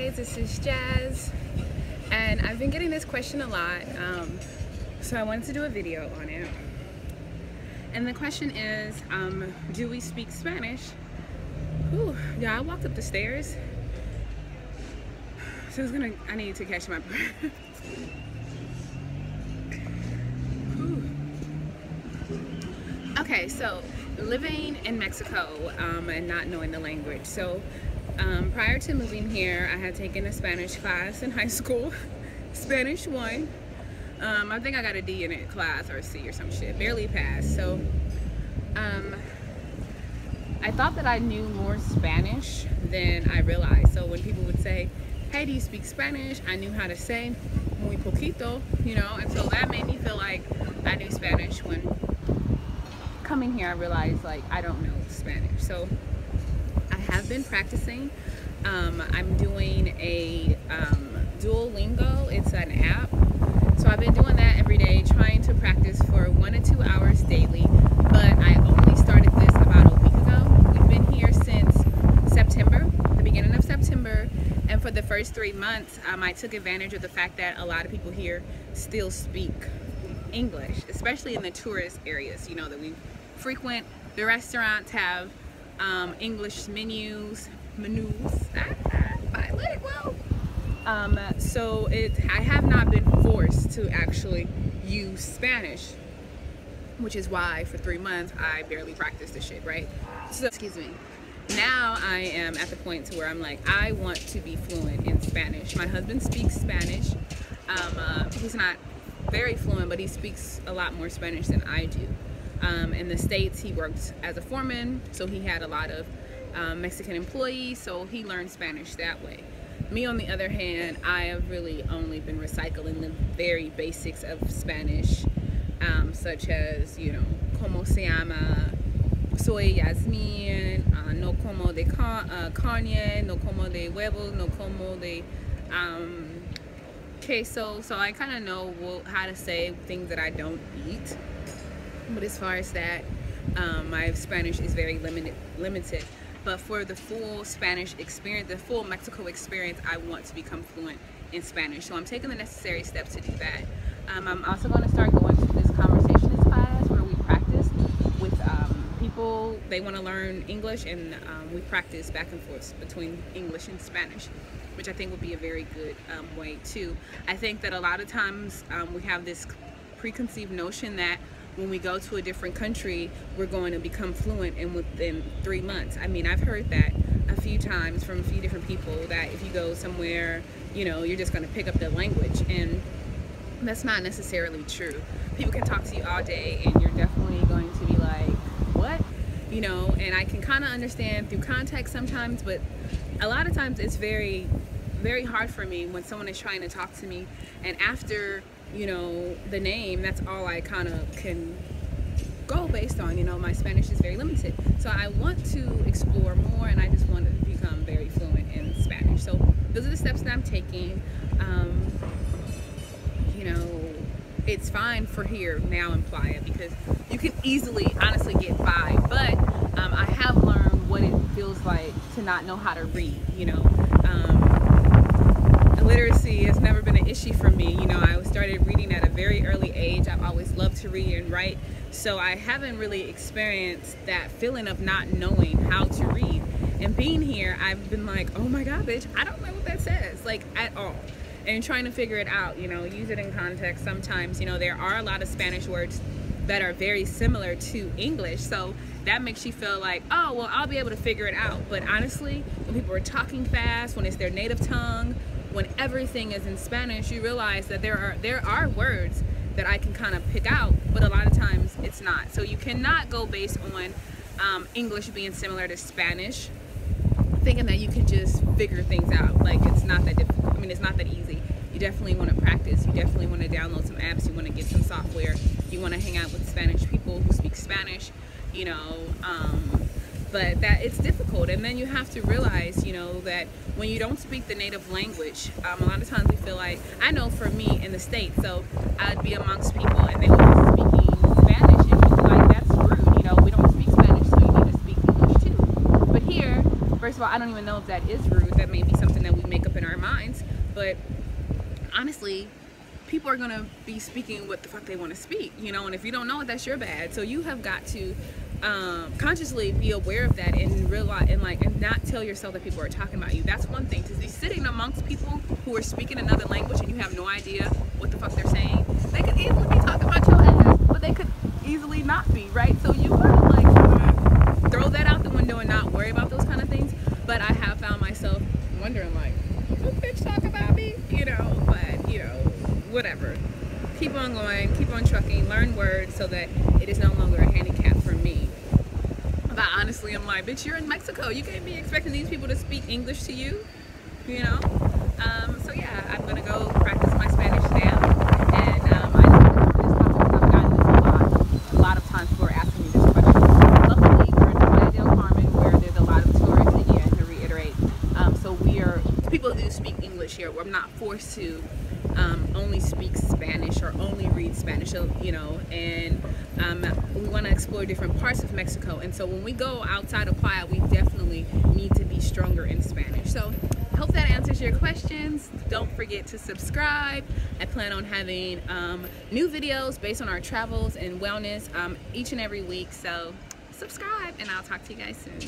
guys, this is Jazz, and I've been getting this question a lot, so I wanted to do a video on it. And the question is, do we speak Spanish? Whew, yeah, I walked up the stairs, so I need to catch my breath. Okay, so living in Mexico and not knowing the language. So prior to moving here, I had taken a Spanish class in high school, Spanish 1. I think I got a D in it class, or a C or some shit, barely passed. So I thought that I knew more Spanish than I realized. So when people would say, hey, do you speak Spanish? I knew how to say muy poquito, you know, and so that made me feel like I knew Spanish. When coming here, I realized like I don't know Spanish. So I have been practicing. I'm doing a Duolingo. It's an app. So I've been doing that every day, trying to practice for 1 to 2 hours daily. But I only started this about a week ago. We've been here since September, the beginning of September. And for the first 3 months, I took advantage of the fact that a lot of people here still speak English, especially in the tourist areas, you know, that we frequent. The restaurants have English menus, bilingual. So I have not been forced to actually use Spanish, which is why for 3 months I barely practiced the shit, right? So, excuse me. Now I am at the point to where I'm like, I want to be fluent in Spanish. My husband speaks Spanish. He's not very fluent, but he speaks a lot more Spanish than I do. In the States, he worked as a foreman, so he had a lot of Mexican employees, so he learned Spanish that way. Me, on the other hand, I have really only been recycling the very basics of Spanish, such as, you know, como se llama, soy Yasmin, no como de carne, no como de huevos, no como de queso. So I kind of know how to say things that I don't eat. But as far as that, my Spanish is very limited. But for the full Spanish experience, the full Mexico experience, I want to become fluent in Spanish. So I'm taking the necessary steps to do that. I'm also going to start going to this conversationist class where we practice with people. They want to learn English, and we practice back and forth between English and Spanish, which I think would be a very good way too. I think that a lot of times we have this preconceived notion that when we go to a different country, we're going to become fluent within 3 months. I mean, I've heard that a few times from a few different people, that if you go somewhere, you know, you're just going to pick up the language, and that's not necessarily true. People can talk to you all day and you're definitely going to be like, what? You know, and I can kind of understand through context sometimes, but a lot of times it's very, very hard for me when someone is trying to talk to me, and after, you know, the name, that's all I kind of can go based on. You know, my Spanish is very limited, so I want to explore more, and I just want to become very fluent in Spanish. So those are the steps that I'm taking. You know, it's fine for here now in Playa because you can easily, honestly, get by, but I have learned what it feels like to not know how to read, you know. Literacy has never been an issue for me. You know, I started reading at a very early age. I've always loved to read and write, so I haven't really experienced that feeling of not knowing how to read. And being here, I've been like, oh my god, bitch, I don't know what that says, like, at all. And trying to figure it out, you know, use it in context. Sometimes, you know, there are a lot of Spanish words that are very similar to English, so that makes you feel like, oh, well, I'll be able to figure it out. But honestly, when people are talking fast, when it's their native tongue, when everything is in Spanish, you realize that there are words that I can kind of pick out, but a lot of times it's not. So you cannot go based on English being similar to Spanish, thinking that you can just figure things out. Like, it's not that difficult. I mean, it's not that easy. You definitely want to practice. You definitely want to download some apps. You want to get some software. You want to hang out with Spanish people who speak Spanish, you know. But that it's difficult, and then you have to realize, you know, that when you don't speak the native language, a lot of times we feel like, I know for me in the States, so I'd be amongst people and they would be speaking Spanish, and people like, that's rude, you know, we don't speak Spanish, so you need to speak English too. But here, first of all, I don't even know if that is rude. That may be something that we make up in our but honestly, people are gonna be speaking what the fuck they want to speak, you know, and if you don't know it, that's your bad. So you have got to consciously be aware of that and realize and not tell yourself that people are talking about you. That's one thing. To be sitting amongst people who are speaking another language and you have no idea what the fuck they're saying, they could easily be talking about your ass, but they could easily not be, right? So you gotta like throw that out the window and not worry about those kind of things. But I have found myself wondering, like, this bitch talk about me, you know, but you know, whatever. Keep on going, keep on trucking, learn words so that it is no longer a handicap for me. But honestly, I'm like, bitch, you're in Mexico. You can't be expecting these people to speak English to you, you know? So yeah, I'm gonna go practice my Spanish now. And I just wanted to cover this topic because I've gotten this a lot of times people are asking me this question. Luckily, we're in Playa del Carmen where there's a lot of tourists, and yeah, to reiterate, so people do speak English here. I'm not forced to only speak Spanish or only read Spanish, you know, and we want to explore different parts of Mexico. And so when we go outside of Playa, we definitely need to be stronger in Spanish. So I hope that answers your questions. Don't forget to subscribe. I plan on having new videos based on our travels and wellness each and every week. So subscribe, and I'll talk to you guys soon.